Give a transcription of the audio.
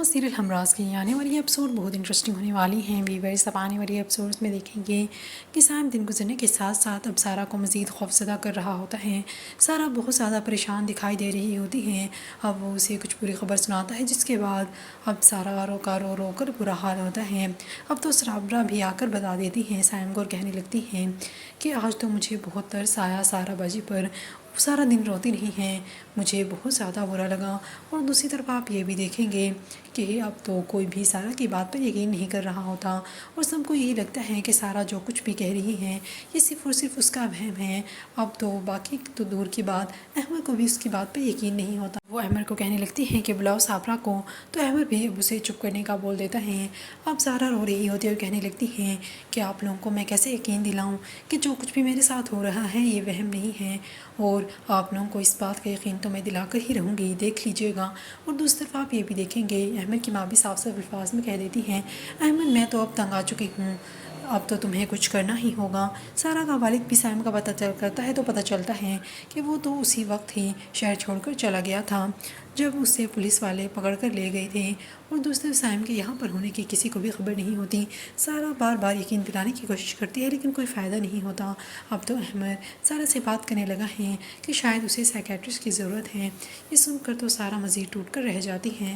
Serial ہمراز کی آنے والی ایپیسوڈ بہت انٹرسٹنگ ہونے والی ہیں ویورز۔ اب آنے والی ایپیسوڈز میں دیکھیں گے کہ سائم دن گزرنے کے ساتھ ساتھ اب سارا کو مزید خوفزدہ کر رہا ہوتا ہے۔ سارا بہت زیادہ پریشان دکھائی دے رہی ہوتی ہے۔ اب وہ اسے کچھ بری خبر سناتا ہے جس کے بعد اب سارا رو کر برا حال ہوتا ہے۔ اب تو صابرہ بھی آ کر بتا دیتی ہیں سائم کو اور کہنے لگتی ہیں کہ آج تو مجھے بہت ترس آیا سارا باجی پر، وہ سارا دن روتی رہی ہیں، مجھے بہت زیادہ برا لگا۔ اور دوسری طرف آپ یہ بھی دیکھیں گے کہ اب تو کوئی بھی سارا کی بات پر یقین نہیں کر رہا ہوتا اور سب کو یہی لگتا ہے کہ سارا جو کچھ بھی کہہ رہی ہے یہ صرف اور صرف اس کا وہم ہے۔ اب تو باقی تو دور کی بات، احمد کو بھی اس کی بات پہ یقین نہیں ہوتا۔ وہ احمد کو کہنے لگتی ہیں کہ بلاؤ صابرہ کو، تو احمد بھی اب اسے چپ کرنے کا بول دیتا ہے۔ اب سارا رو رہی ہوتی ہے اور کہنے لگتی ہیں کہ آپ لوگوں کو میں کیسے یقین دلاؤں کہ جو کچھ بھی میرے ساتھ ہو رہا ہے یہ وہم نہیں ہے، اور آپ لوگوں کو اس بات کا یقین تو میں دلا کر ہی رہوں گی، دیکھ لیجیے گا۔ اور دوسری طرف آپ یہ بھی دیکھیں گے احمد کی ماں بھی صاف صاف الفاظ میں کہہ دیتی ہیں احمد میں تو اب تنگ آ چکی ہوں، اب تو تمہیں کچھ کرنا ہی ہوگا۔ سارا کا والد بھی سائم کا کرتا ہے تو پتہ چلتا ہے کہ وہ تو اسی وقت ہی شہر چھوڑ کر چلا گیا تھا جب اسے پولیس والے پکڑ کر لے گئے تھے، اور دوسرے سائم کے یہاں پر ہونے کی کسی کو بھی خبر نہیں ہوتی۔ سارا بار بار یقین دلانے کی کوشش کرتی ہے لیکن کوئی فائدہ نہیں ہوتا۔ اب تو احمد سارا سے بات کرنے لگا ہے کہ شاید اسے سائیکیٹرسٹ کی ضرورت ہے۔ یہ سن کر تو سارا مزید ٹوٹ کر رہ جاتی ہیں۔